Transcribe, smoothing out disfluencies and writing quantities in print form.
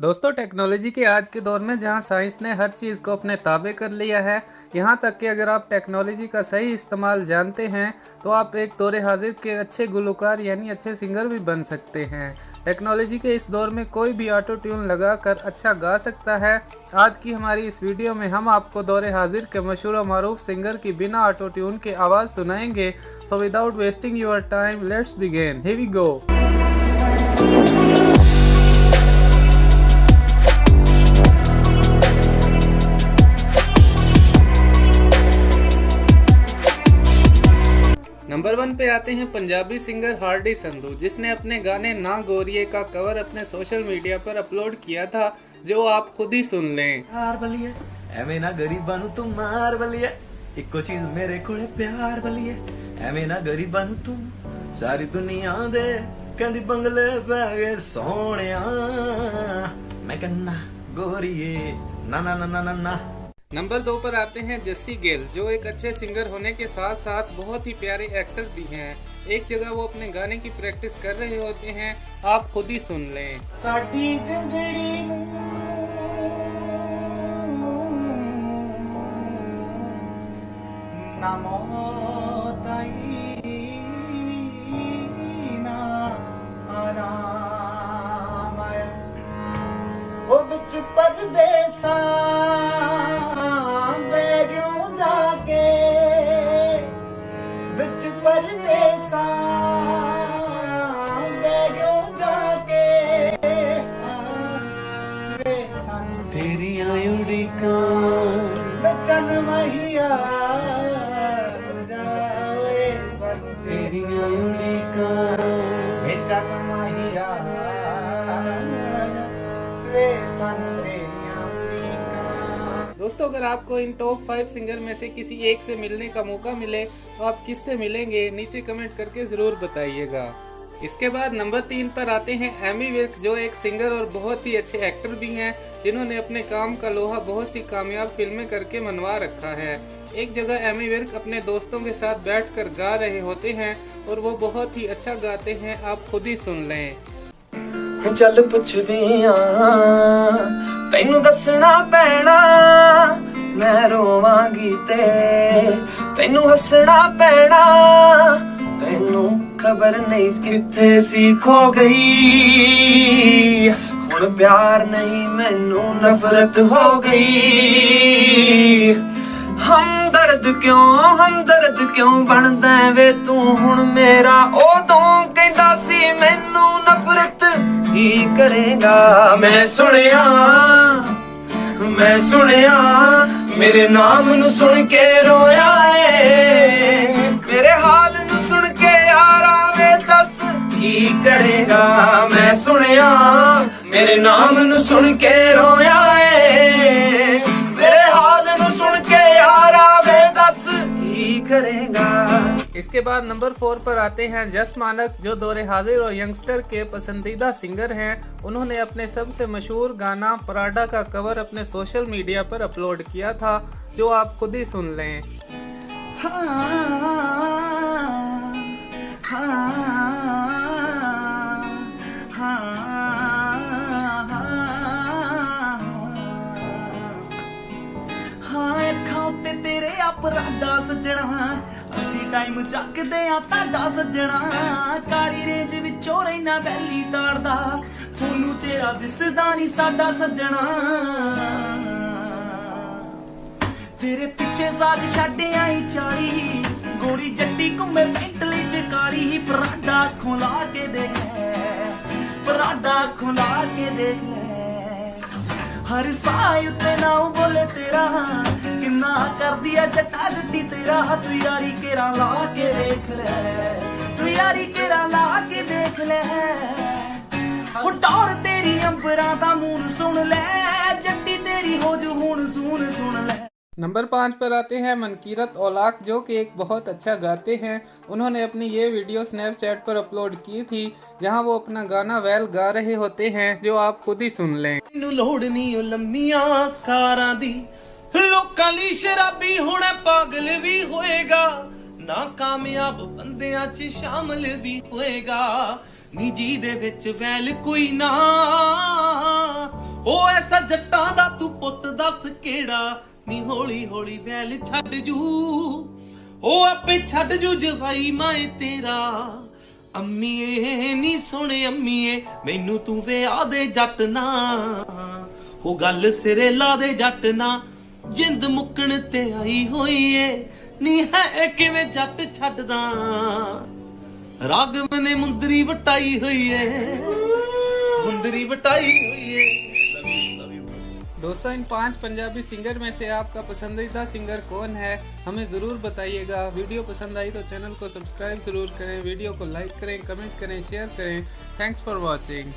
दोस्तों, टेक्नोलॉजी के आज के दौर में जहां साइंस ने हर चीज़ को अपने ताबे कर लिया है, यहां तक कि अगर आप टेक्नोलॉजी का सही इस्तेमाल जानते हैं तो आप एक दौरे हाजिर के अच्छे गुलकार यानी अच्छे सिंगर भी बन सकते हैं। टेक्नोलॉजी के इस दौर में कोई भी ऑटो ट्यून लगा कर अच्छा गा सकता है। आज की हमारी इस वीडियो में हम आपको दौरे हाजिर के मशहूर और मारूफ सिंगर की बिना ऑटो ट्यून के आवाज़ सुनाएंगे। So without wasting your time let's begin, here we go. Number 1 पे आते हैं पंजाबी सिंगर हार्डी संधू, जिसने अपने गाने ना गोरिये का कवर अपने सोशल मीडिया पर अपलोड किया था, जो आप खुद ही सुन लें। प्यार बलिए एवें ना गरीबां नूं तू मार बलिए, इक्को चीज मेरे कोले प्यार बलिए एवें ना गरीबां नूं तू सारी दुनिया दे कहंदी बंगले पै गए सोहणिया मैं कहना गोरिए ना ना ना ना ना ना। नंबर 2 पर आते हैं जस्सी गिल, जो एक अच्छे सिंगर होने के साथ साथ बहुत ही प्यारे एक्टर भी हैं। एक जगह वो अपने गाने की प्रैक्टिस कर रहे होते हैं, आप खुद ही सुन लें। साडी जिंदड़ी नूं ना मौत आई ना आराम आया ओ विच परदेसां परदेसा जाके वे सन तेरिया उड़ीका बचन मैया जावे सन तेरिया उड़ीका बचन मैया वे सन। दोस्तों, अगर आपको इन टॉप 5 सिंगर में से किसी एक से मिलने का मौका मिले तो आप किससे मिलेंगे, नीचे कमेंट करके ज़रूर बताइएगा। इसके बाद नंबर 3 पर आते हैं एमी विर्क, जो एक सिंगर और बहुत ही अच्छे एक्टर भी हैं, जिन्होंने अपने काम का लोहा बहुत सी कामयाब फिल्में करके मनवा रखा है। एक जगह एमी विर्क अपने दोस्तों के साथ बैठकर गा रहे होते हैं और वो बहुत ही अच्छा गाते हैं, आप खुद ही सुन लें। चल पुछदियां तैनू दसना पैना मैं रोवांगी ते तैनू हसना पैना तैनू खबर नहीं किथे सी खो गई हुण प्यार नहीं मैनू नफरत हो गई। हमदर्द क्यों बनदा वे तू हुण मेरा ओदों कहंदा सी मैनू नफरत ही करेगा। मैं सुनिया मेरे नाम नू सुन के रोया है, मेरे हाल नू सुन के यारा वे दस की करेगा। मैं सुनिया मेरे नाम नू सुन के रोया है, मेरे हाल नू सुन के यारा वे दस की करेगा। इसके बाद नंबर 4 पर आते हैं जस मानक, जो दौरे हाजिर और यंगस्टर के पसंदीदा सिंगर हैं। उन्होंने अपने सबसे मशहूर गाना पराडा का कवर अपने सोशल मीडिया पर अपलोड किया था, जो आप खुद ही सुन लें। तेरे अपराधा सजना असी टाइम चकदे आ ताड़ा सजना, काली रेंज विचों रहना वैली ताड़दा थोनू चेहरा दिसदा नहीं साडा सजना। तेरे पिछे साग छड्डे आई चाली गोरी जट्टी घुमे पेंटली च काली ही पराडा अखों ला के देख ले, पराडा अखों ला के देख ले। हर साय उत्ते नाम बोले तेरा किन्ना कर दिया जट्टा जट्टी तेरा, तू यारी केरा ला के देख ले, तू यारी केरा ला के देख ले। टौर तेरी अंबरा दा मून सुन ले, जट्टी तेरी हो जू हुण सुन ले। नंबर 5 पर आते हैं मनकीरत औलाक, जो कि एक बहुत अच्छा गाते हैं। उन्होंने अपनी ये वीडियो स्नैपचैट पर अपलोड की थी, जहां वो अपना गाना वैल गा रहे होते हैं, जो आप खुद ही सुन लें। लोड़ नहीं ओ लम्मियां कारां दी लोकां लई शराबी हुणे पागल भी होएगा, ना कामयाब बंदियां च शामिल भी होएगा। निजी दे विच वैल कोई ना ਹੋ ਐਸਾ ਜੱਟਾਂ ਦਾ ਤੂੰ ਪੁੱਤ ਦੱਸ ਕਿਹੜਾ ਨੀ ਹੌਲੀ ਹੌਲੀ ਵੈਲ ਛੱਡ ਜੂ ਉਹ ਆਪੇ ਛੱਡ ਜੂ ਜਵਾਈ ਮਾਏ ਤੇਰਾ ਅੰਮੀਏ ਨੀ ਸੋਹਣੇ ਅੰਮੀਏ ਮੈਨੂੰ ਤੂੰ ਵਿਆਹ ਦੇ ਜੱਟ ਨਾ ਉਹ ਗੱਲ ਸਿਰੇ ਲਾ ਦੇ ਜੱਟ ਨਾ ਜਿੰਦ ਮੁੱਕਣ ਤੇ ਆਈ ਹੋਈ ਏ ਨੀ ਹੈ ਕਿਵੇਂ ਜੱਟ ਛੱਡਦਾ ਰਾਗਵ ਨੇ ਮੁੰਦਰੀ ਵਟਾਈ ਹੋਈ ਏ मुंदरी बटाई हुई है। दोस्तों, इन 5 पंजाबी सिंगर में से आपका पसंदीदा सिंगर कौन है हमें ज़रूर बताइएगा। वीडियो पसंद आई तो चैनल को सब्सक्राइब ज़रूर करें, वीडियो को लाइक करें, कमेंट करें, शेयर करें। Thanks for watching.